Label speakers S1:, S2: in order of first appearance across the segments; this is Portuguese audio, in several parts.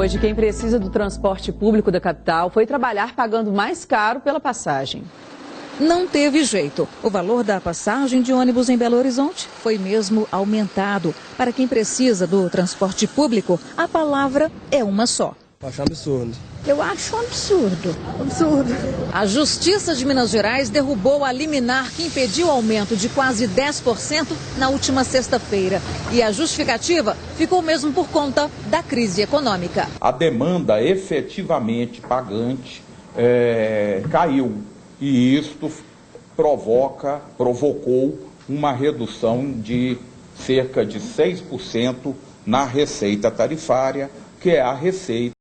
S1: Hoje, quem precisa do transporte público da capital foi trabalhar pagando mais caro pela passagem.
S2: Não teve jeito. O valor da passagem de ônibus em Belo Horizonte foi mesmo aumentado. Para quem precisa do transporte público, a palavra é uma só.
S3: Acho um absurdo.
S4: Eu acho um absurdo. Absurdo.
S2: A Justiça de Minas Gerais derrubou a liminar que impediu o aumento de quase 10% na última sexta-feira. E a justificativa ficou mesmo por conta da crise econômica.
S5: A demanda efetivamente pagante caiu. E isto provocou uma redução de cerca de 6% na receita tarifária, que é a receita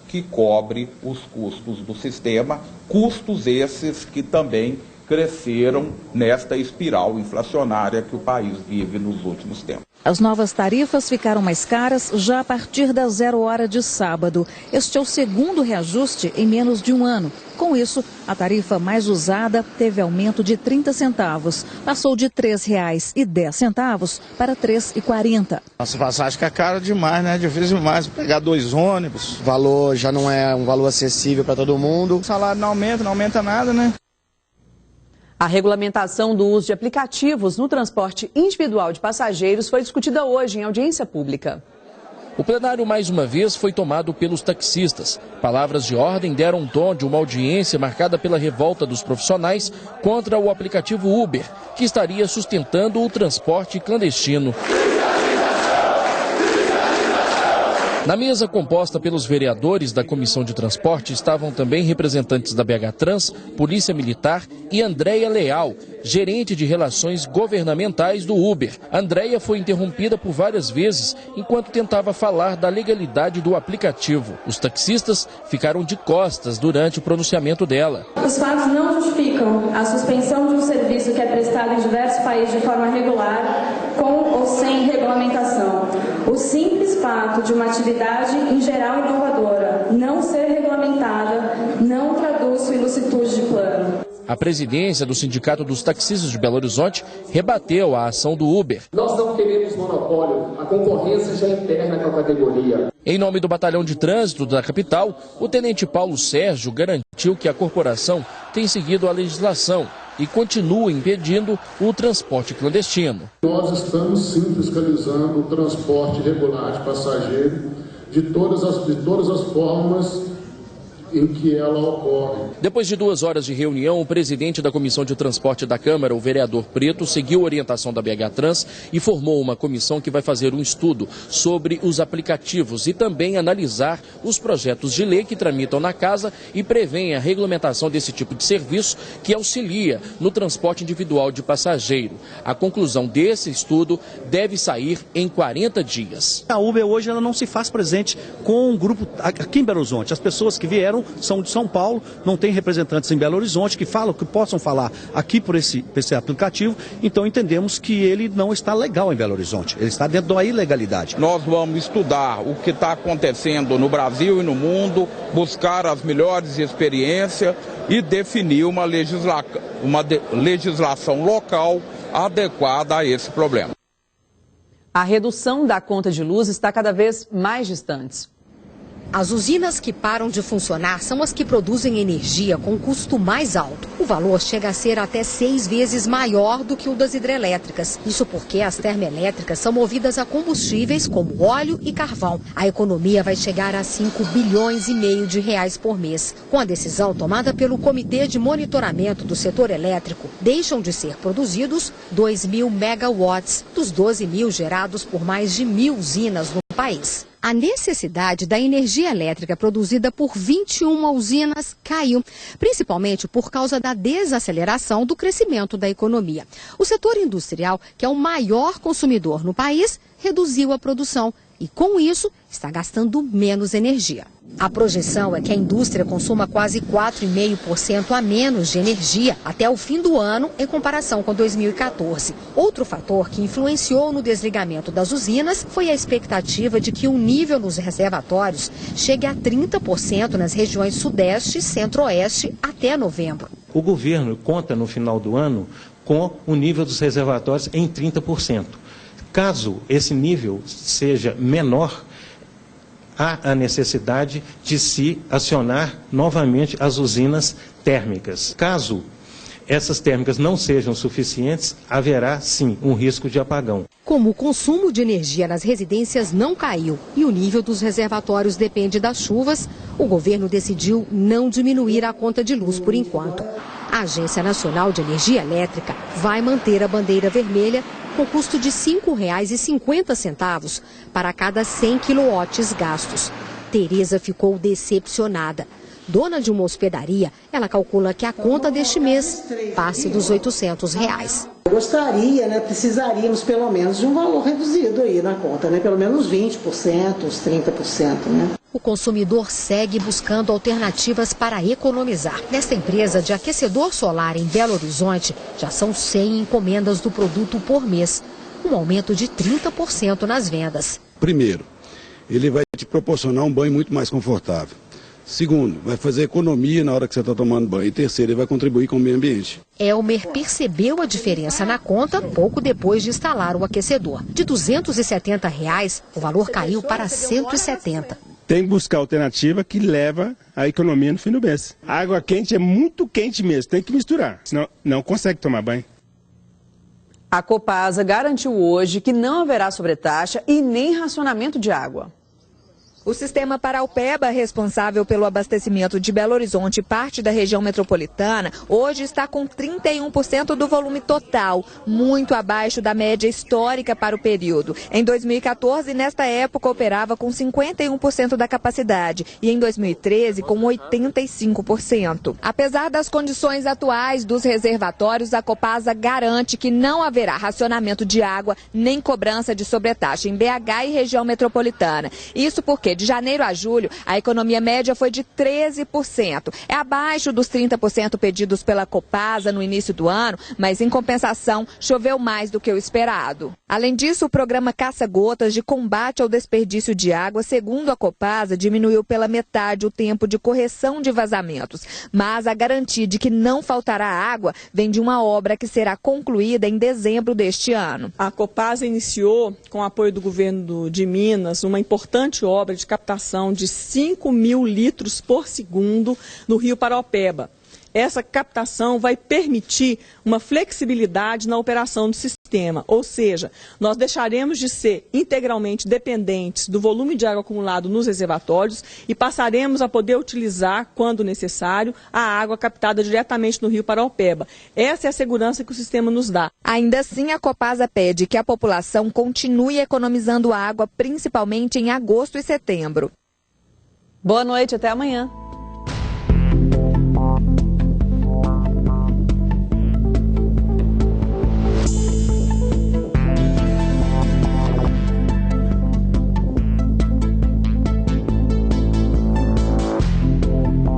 S5: que cobre os custos do sistema, custos esses que também cresceram nesta espiral inflacionária que o país vive nos últimos tempos.
S2: As novas tarifas ficaram mais caras já a partir da 0 hora de sábado. Este é o segundo reajuste em menos de um ano. Com isso, a tarifa mais usada teve aumento de 30 centavos. Passou de R$ 3,10 para R$ 3,40.
S6: Nossa passagem fica cara demais, né? Difícil demais pegar 2 ônibus.
S3: O valor já não é um valor acessível para todo mundo.
S6: O salário não aumenta nada, né?
S1: A regulamentação do uso de aplicativos no transporte individual de passageiros foi discutida hoje em audiência pública.
S7: O plenário, mais uma vez, foi tomado pelos taxistas. Palavras de ordem deram tom de uma audiência marcada pela revolta dos profissionais contra o aplicativo Uber, que estaria sustentando o transporte clandestino. Na mesa composta pelos vereadores da Comissão de Transporte estavam também representantes da BH Trans, Polícia Militar e Andréia Leal, gerente de relações governamentais do Uber. Andréia foi interrompida por várias vezes enquanto tentava falar da legalidade do aplicativo. Os taxistas ficaram de costas durante o pronunciamento dela.
S8: Os fatos não justificam a suspensão de um serviço que é prestado em diversos países de forma regular, com ou sem regulamentação. O simples fato de uma atividade em geral inovadora não ser regulamentada não traduz sua ilicitude de plano.
S7: A presidência do Sindicato dos Taxistas de Belo Horizonte rebateu a ação do Uber.
S9: Nós não queremos monopólio, a concorrência já é interna com a categoria.
S7: Em nome do Batalhão de Trânsito da capital, o tenente Paulo Sérgio garantiu que a corporação tem seguido a legislação e continua impedindo o transporte clandestino.
S9: Nós estamos sim fiscalizando o transporte regular de passageiro de todas as formas em que ela ocorre.
S7: Depois de 2 horas de reunião, o presidente da Comissão de Transporte da Câmara, o vereador Preto, seguiu a orientação da BH Trans e formou uma comissão que vai fazer um estudo sobre os aplicativos e também analisar os projetos de lei que tramitam na casa e prevêem a regulamentação desse tipo de serviço que auxilia no transporte individual de passageiro. A conclusão desse estudo deve sair em 40 dias.
S10: A Uber hoje ela não se faz presente com um grupo aqui em Belo Horizonte. As pessoas que vieram são de São Paulo, não tem representantes em Belo Horizonte que possam falar aqui por esse aplicativo, então entendemos que ele não está legal em Belo Horizonte, ele está dentro da ilegalidade.
S5: Nós vamos estudar o que está acontecendo no Brasil e no mundo, buscar as melhores experiências e definir uma legislação local adequada a esse problema.
S1: A redução da conta de luz está cada vez mais distante.
S11: As usinas que param de funcionar são as que produzem energia com custo mais alto. O valor chega a ser até 6 vezes maior do que o das hidrelétricas. Isso porque as termoelétricas são movidas a combustíveis como óleo e carvão. A economia vai chegar a 5,5 bilhões de reais por mês. Com a decisão tomada pelo Comitê de Monitoramento do Setor Elétrico, deixam de ser produzidos 2.000 megawatts dos 12.000 gerados por mais de 1.000 usinas no país. A necessidade da energia elétrica produzida por 21 usinas caiu, principalmente por causa da desaceleração do crescimento da economia. O setor industrial, que é o maior consumidor no país, reduziu a produção e, com isso, está gastando menos energia. A projeção é que a indústria consuma quase 4,5% a menos de energia até o fim do ano em comparação com 2014. Outro fator que influenciou no desligamento das usinas foi a expectativa de que o nível nos reservatórios chegue a 30% nas regiões Sudeste e Centro-Oeste até novembro.
S12: O governo conta no final do ano com o nível dos reservatórios em 30%. Caso esse nível seja menor, há a necessidade de se acionar novamente as usinas térmicas. Caso essas térmicas não sejam suficientes, haverá sim um risco de apagão.
S11: Como o consumo de energia nas residências não caiu e o nível dos reservatórios depende das chuvas, o governo decidiu não diminuir a conta de luz por enquanto. A Agência Nacional de Energia Elétrica vai manter a bandeira vermelha com custo de R$ 5,50 para cada 100 quilowatts gastos. Tereza ficou decepcionada. Dona de uma hospedaria, ela calcula que a conta deste mês passe dos R$ 800.
S13: Gostaria, precisaríamos pelo menos de um valor reduzido aí na conta, pelo menos 20%, uns 30%,
S11: O consumidor segue buscando alternativas para economizar. Nesta empresa de aquecedor solar em Belo Horizonte, já são 100 encomendas do produto por mês, um aumento de 30% nas vendas.
S14: Primeiro, ele vai te proporcionar um banho muito mais confortável. Segundo, vai fazer economia na hora que você está tomando banho. E terceiro, ele vai contribuir com o meio ambiente.
S11: Elmer percebeu a diferença na conta pouco depois de instalar o aquecedor. De R$ 270, o valor caiu para R$ 170.
S15: Tem que buscar alternativa que leva a economia no fim do mês. A água quente é muito quente mesmo, tem que misturar, senão não consegue tomar banho.
S1: A Copasa garantiu hoje que não haverá sobretaxa e nem racionamento de água.
S16: O sistema Paraupeba, responsável pelo abastecimento de Belo Horizonte e parte da região metropolitana, hoje está com 31% do volume total, muito abaixo da média histórica para o período. Em 2014, nesta época, operava com 51% da capacidade e em 2013 com 85%. Apesar das condições atuais dos reservatórios, a Copasa garante que não haverá racionamento de água nem cobrança de sobretaxa em BH e região metropolitana. Isso porque de janeiro a julho, a economia média foi de 13%. É abaixo dos 30% pedidos pela Copasa no início do ano, mas em compensação, choveu mais do que o esperado. Além disso, o programa Caça-Gotas de combate ao desperdício de água, segundo a Copasa, diminuiu pela metade o tempo de correção de vazamentos. Mas a garantia de que não faltará água vem de uma obra que será concluída em dezembro deste ano.
S17: A Copasa iniciou, com o apoio do governo de Minas, uma importante obra de captação de 5.000 litros por segundo no Rio Paraupeba. Essa captação vai permitir uma flexibilidade na operação do sistema, ou seja, nós deixaremos de ser integralmente dependentes do volume de água acumulado nos reservatórios e passaremos a poder utilizar, quando necessário, a água captada diretamente no Rio Paraupeba. Essa é a segurança que o sistema nos dá.
S16: Ainda assim, a Copasa pede que a população continue economizando água, principalmente em agosto e setembro.
S1: Boa noite, até amanhã.